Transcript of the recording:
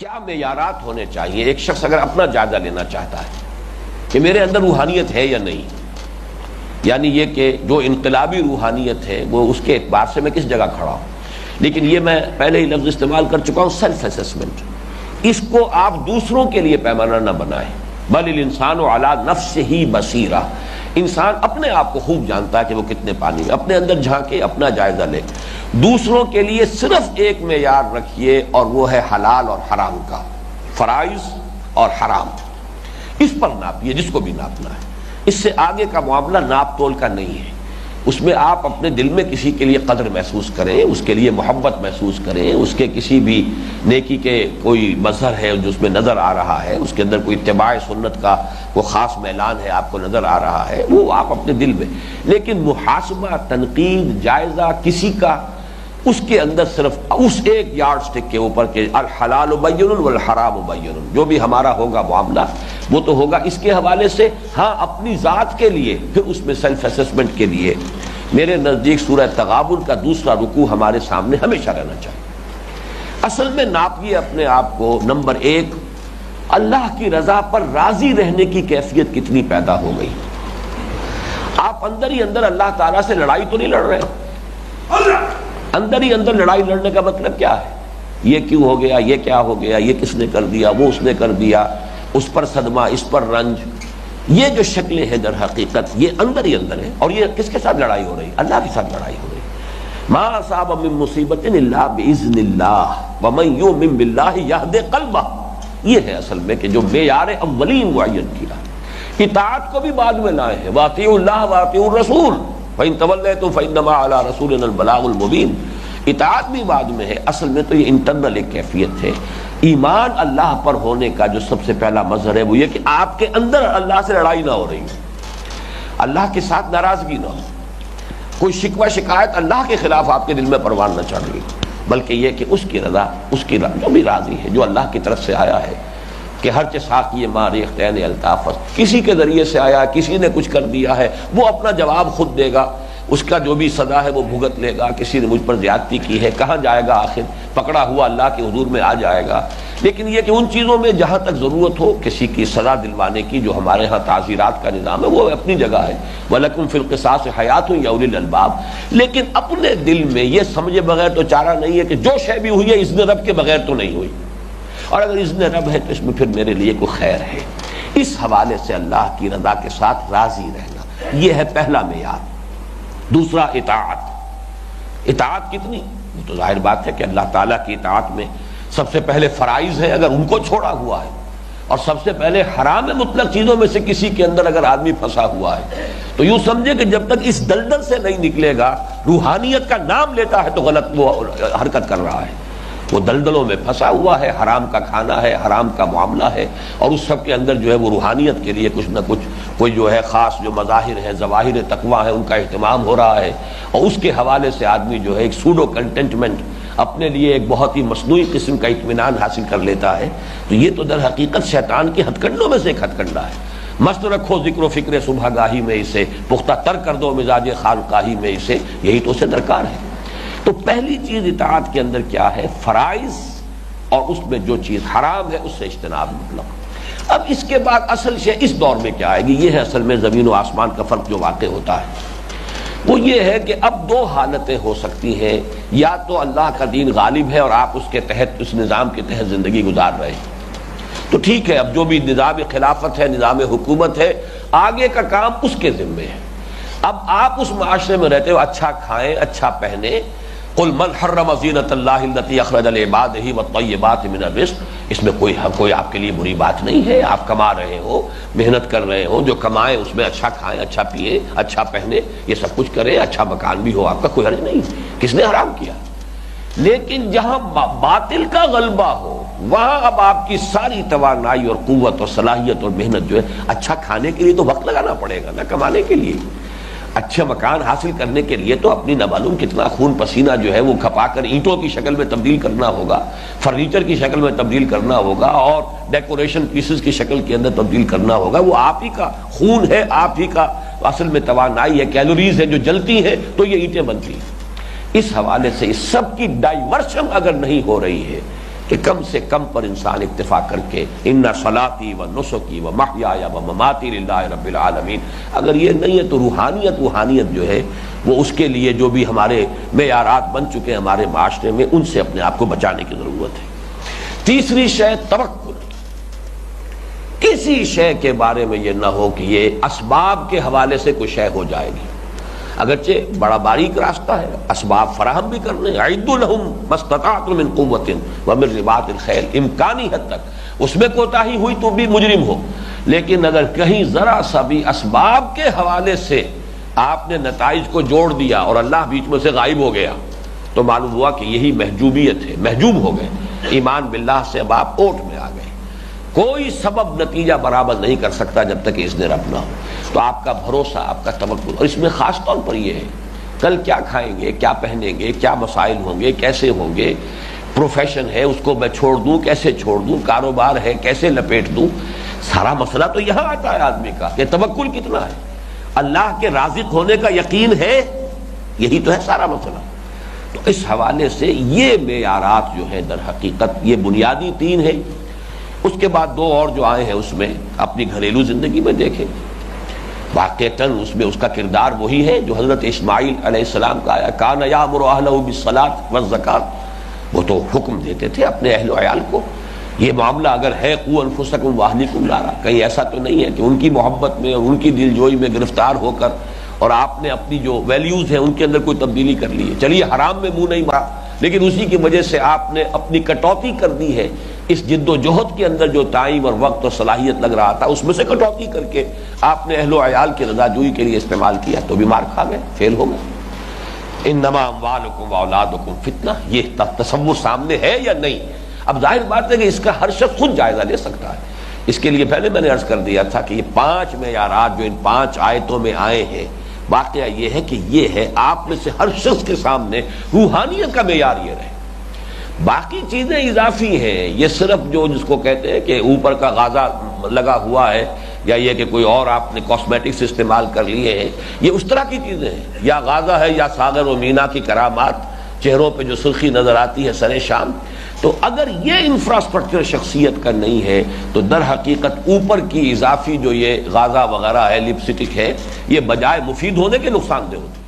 کیا معیارات ہونے چاہیے؟ ایک شخص اگر اپنا جائزہ لینا چاہتا ہے کہ میرے اندر روحانیت ہے یا نہیں، یعنی یہ کہ جو انقلابی روحانیت ہے وہ اس کے اعتبار سے میں کس جگہ کھڑا ہوں، لیکن یہ میں پہلے ہی لفظ استعمال کر چکا ہوں، سیلف اسیسمنٹ. اس کو آپ دوسروں کے لیے پیمانہ نہ بنائیں. بل الانسان علی نفسہ بصیرہ، انسان اپنے آپ کو خوب جانتا ہے کہ وہ کتنے پانی میں، اپنے اندر جھانکے اپنا جائزہ لے. دوسروں کے لیے صرف ایک معیار رکھیے اور وہ ہے حلال اور حرام کا، فرائض اور حرام، اس پر ناپیے جس کو بھی ناپنا ہے. اس سے آگے کا معاملہ ناپ تول کا نہیں ہے. اس میں آپ اپنے دل میں کسی کے لیے قدر محسوس کریں، اس کے لیے محبت محسوس کریں، اس کے کسی بھی نیکی کے کوئی مظہر ہے جو اس میں نظر آ رہا ہے، اس کے اندر کوئی اتباع سنت کا وہ خاص میلان ہے آپ کو نظر آ رہا ہے، وہ آپ اپنے دل میں. لیکن محاسبہ، تنقید، جائزہ کسی کا اس کے اندر صرف اس ایک یارڈ سٹک کے اوپر کہ الحلال بین والحرام بین، جو بھی ہمارا ہوگا معاملہ وہ تو ہوگا اس کے حوالے سے. ہاں اپنی ذات کے لیے پھر اس میں سیلف اسیسمنٹ کے لیے میرے نزدیک سورہ تغابن کا دوسرا رکوع ہمارے سامنے ہمیشہ رہنا چاہیے. اصل میں ناپیے اپنے آپ کو. نمبر ایک، اللہ کی رضا پر راضی رہنے کی کیفیت کتنی پیدا ہو گئی. آپ اندر ہی اندر اللہ تعالیٰ سے لڑائی تو نہیں لڑ رہے، اندر ہی اندر لڑائی لڑنے کا مطلب کیا ہے؟ یہ کیوں ہو گیا، یہ کیا ہو گیا، یہ کس نے کر دیا، وہ اس نے کر دیا، اس پر صدمہ، اس پر رنج. یہ جو شکلیں ہیں در حقیقت یہ اندر ہی اندر ہے. اور یہ کس کے ساتھ لڑائی ہو رہی؟ اللہ کے ساتھ لڑائی ہو رہی. ما اصاب من مصیبت الا باذن اللہ ومن یؤمن باللہ یہد قلبہ. یہ ہے اصل میں کہ جو معیار اولین معین کیا. اطاعت کو بھی بعد میں لائے ہیں، واطیعوا اللہ واطیعوا الرسول فإن توليتم فإنما على رسولنا البلاغ المبین. اطاعت بھی بعد میں ہے. اصل میں تو یہ انٹرنل ایک کیفیت ہے. ایمان اللہ پر ہونے کا جو سب سے پہلا مظہر ہے وہ یہ کہ آپ کے اندر اللہ سے لڑائی نہ ہو رہی ہو، اللہ کے ساتھ ناراضگی نہ ہو، کوئی شکوہ شکایت اللہ کے خلاف آپ کے دل میں پروان نہ چڑھ رہی، بلکہ یہ کہ اس کی رضا، اس کی رضا جو بھی راضی ہے، جو اللہ کی طرف سے آیا ہے کہ ہر ساقی ما ریختین الطافت، کسی کے ذریعے سے آیا، کسی نے کچھ کر دیا ہے، وہ اپنا جواب خود دے گا، اس کا جو بھی سزا ہے وہ بھگت لے گا. کسی نے مجھ پر زیادتی کی ہے، کہاں جائے گا آخر؟ پکڑا ہوا اللہ کے حضور میں آ جائے گا. لیکن یہ کہ ان چیزوں میں جہاں تک ضرورت ہو کسی کی سزا دلوانے کی، جو ہمارے ہاں تعزیرات کا نظام ہے وہ اپنی جگہ ہے. وَلَكُمْ فِي الْقِصَاصِ حَيَاةٌ يَا أُولِي الْأَلْبَابِ. لیکن اپنے دل میں یہ سمجھے بغیر تو چارہ نہیں ہے کہ جو شے بھی ہوئی ہے اذن رب کے بغیر تو نہیں ہوئی، اور اگر اذن رب ہے تو اس میں پھر میرے لیے کوئی خیر ہے. اس حوالے سے اللہ کی رضا کے ساتھ راضی رہنا، یہ ہے پہلا معیار. دوسرا اطاعت. اطاعت کتنی؟ وہ تو ظاہر بات ہے کہ اللہ تعالیٰ کی اطاعت میں سب سے پہلے فرائض ہیں، اگر ان کو چھوڑا ہوا ہے، اور سب سے پہلے حرام مطلق چیزوں میں سے کسی کے اندر اگر آدمی پھنسا ہوا ہے تو یوں سمجھے کہ جب تک اس دلدل سے نہیں نکلے گا، روحانیت کا نام لیتا ہے تو غلط وہ حرکت کر رہا ہے. وہ دلدلوں میں پھنسا ہوا ہے، حرام کا کھانا ہے، حرام کا معاملہ ہے، اور اس سب کے اندر جو ہے وہ روحانیت کے لیے کچھ نہ کچھ کوئی جو ہے خاص جو مظاہر ہیں، ظواہر تقویٰ ہیں، ان کا اہتمام ہو رہا ہے، اور اس کے حوالے سے آدمی جو ہے ایک سوڈو کنٹینٹمنٹ، اپنے لیے ایک بہت ہی مصنوعی قسم کا اطمینان حاصل کر لیتا ہے. تو یہ تو در حقیقت شیطان کی ہتھ کنڈوں میں سے ایک ہتھ کنڈا ہے. مست رکھو ذکر و فکر صبح گاہی میں اسے، پختہ تر کر دو مزاج خانقاہی میں اسے، یہی تو اسے درکار ہے. تو پہلی چیز اطاعت کے اندر کیا ہے؟ فرائض، اور اس میں جو چیز حرام ہے اس سے اجتناب مطلق. اب اس کے بعد اصل شے اس دور میں کیا آئے گی؟ یہ ہے اصل میں زمین و آسمان کا فرق جو واقع ہوتا ہے. وہ یہ ہے کہ اب دو حالتیں ہو سکتی ہیں. یا تو اللہ کا دین غالب ہے اور آپ اس کے تحت، اس نظام کے تحت زندگی گزار رہے ہیں، تو ٹھیک ہے، اب جو بھی نظام خلافت ہے، نظام حکومت ہے، آگے کا کام اس کے ذمے ہے. اب آپ اس معاشرے میں رہتے ہو، اچھا کھائیں، اچھا پہنیں. قل من حرم زینۃ اللہ التی اخرج لعبادہ والطیبات من الرزق. اس میں کوئی آپ کے لیے بری بات نہیں ہے. آپ کما رہے ہو، محنت کر رہے ہو، جو کمائیں اس میں اچھا کھائیں، اچھا پیئیں، اچھا پہنیں، یہ سب کچھ کریں، اچھا مکان بھی ہو آپ کا، کوئی حرج نہیں. کس نے حرام کیا؟ لیکن جہاں باطل کا غلبہ ہو وہاں اب آپ کی ساری توانائی اور قوت اور صلاحیت اور محنت جو ہے، اچھا کھانے کے لیے تو وقت لگانا پڑے گا نا، کمانے کے لیے. اچھے مکان حاصل کرنے کے لیے تو اپنی نہ معلوم کتنا خون پسینہ جو ہے وہ کھپا کر اینٹوں کی شکل میں تبدیل کرنا ہوگا، فرنیچر کی شکل میں تبدیل کرنا ہوگا، اور ڈیکوریشن پیسز کی شکل کے اندر تبدیل کرنا ہوگا. وہ آپ ہی کا خون ہے، آپ ہی کا اصل میں توانائی ہے، کیلوریز ہے جو جلتی ہیں تو یہ اینٹیں بنتی ہیں. اس حوالے سے اس سب کی ڈائیورشن اگر نہیں ہو رہی ہے کہ کم سے کم پر انسان اکتفا کر کے ان صلاتی و نسکی و محیای و مماتی للہ رب العالمین، اگر یہ نہیں ہے تو روحانیت جو ہے وہ اس کے لیے جو بھی ہمارے معیارات بن چکے ہیں ہمارے معاشرے میں، ان سے اپنے آپ کو بچانے کی ضرورت ہے۔ تیسری شے توکل، کسی شے کے بارے میں یہ نہ ہو کہ یہ اسباب کے حوالے سے کوئی شے ہو جائے گی، اگرچہ بڑا باریک راستہ ہے، اسباب فراہم بھی کرنے، اعدوا لهم ما استطعتم من قوة ومن رباط الخیل، امکانی حد تک اس میں کوتاہی ہوئی تو بھی مجرم ہو، لیکن اگر کہیں ذرا سا بھی اسباب کے حوالے سے آپ نے نتائج کو جوڑ دیا اور اللہ بیچ میں سے غائب ہو گیا تو معلوم ہوا کہ یہی محجوبیت ہے، محجوب ہو گئے، ایمان باللہ سے اب آپ اوٹ میں آ گئے۔ کوئی سبب نتیجہ برابر نہیں کر سکتا جب تک اذن رب نہ ہو۔ تو آپ کا بھروسہ، آپ کا توکل، اور اس میں خاص طور پر یہ ہے کل کیا کھائیں گے، کیا پہنیں گے، کیا مسائل ہوں گے، کیسے ہوں گے، پروفیشن ہے اس کو میں چھوڑ دوں کیسے چھوڑ دوں، کاروبار ہے کیسے لپیٹ دوں، سارا مسئلہ تو یہاں آتا ہے آدمی کا کہ توکل کتنا ہے، اللہ کے رازق ہونے کا یقین ہے، یہی تو ہے سارا مسئلہ۔ تو اس حوالے سے یہ معیارات جو ہیں در حقیقت یہ بنیادی تین ہیں۔ اس کے بعد دو اور جو آئے ہیں اس میں اپنی گھریلو زندگی میں دیکھیں، واقعتاً اس میں اس کا کردار وہی ہے جو حضرت اسماعیل علیہ السلام کا آیا، کان یامر اہلہ بالصلاۃ والزکاۃ، وہ تو حکم دیتے تھے اپنے اہل و عیال کو۔ یہ معاملہ اگر ہے قوا انفسکم واہلیکم نارا، کہیں ایسا تو نہیں ہے کہ ان کی محبت میں اور ان کی دل جوئی میں گرفتار ہو کر اور آپ نے اپنی جو ویلیوز ہیں ان کے اندر کوئی تبدیلی کر لی ہے، چلیے حرام میں منہ نہیں مارا لیکن اسی کی وجہ سے آپ نے اپنی کٹوتی کر دی ہے، اس جد و جہد کے اندر جو ٹائم اور وقت اور صلاحیت لگ رہا تھا اس میں سے کٹوتی کر کے آپ نے اہل و عیال کی رضا جوئی کے لیے استعمال کیا تو بھی مار کھا گئے، فیل ہو گئے۔ انما اموالکم واولادکم فتنہ، یہ تصور سامنے ہے یا نہیں؟ اب ظاہر بات ہے کہ اس کا ہر شخص خود جائزہ لے سکتا ہے۔ اس کے لیے پہلے میں نے عرض کر دیا تھا کہ یہ 5 معیارات جو ان 5 آیتوں میں آئے ہیں، واقعہ یہ ہے کہ یہ ہے آپ میں سے ہر شخص کے سامنے روحانیت کا معیار یہ رہے۔ باقی چیزیں اضافی ہیں، یہ صرف جو جس کو کہتے ہیں کہ اوپر کا غازہ لگا ہوا ہے یا یہ کہ کوئی اور آپ نے کاسمیٹکس استعمال کر لیے ہیں، یہ اس طرح کی چیزیں ہیں، یا غازہ ہے یا ساغر و مینا کی کرامات، چہروں پہ جو سرخی نظر آتی ہے سر شام۔ تو اگر یہ انفراسٹرکچر شخصیت کا نہیں ہے تو در حقیقت اوپر کی اضافی جو یہ غازہ وغیرہ ہے، لپسٹک ہے، یہ بجائے مفید ہونے کے نقصان دہ ہوتے ہیں۔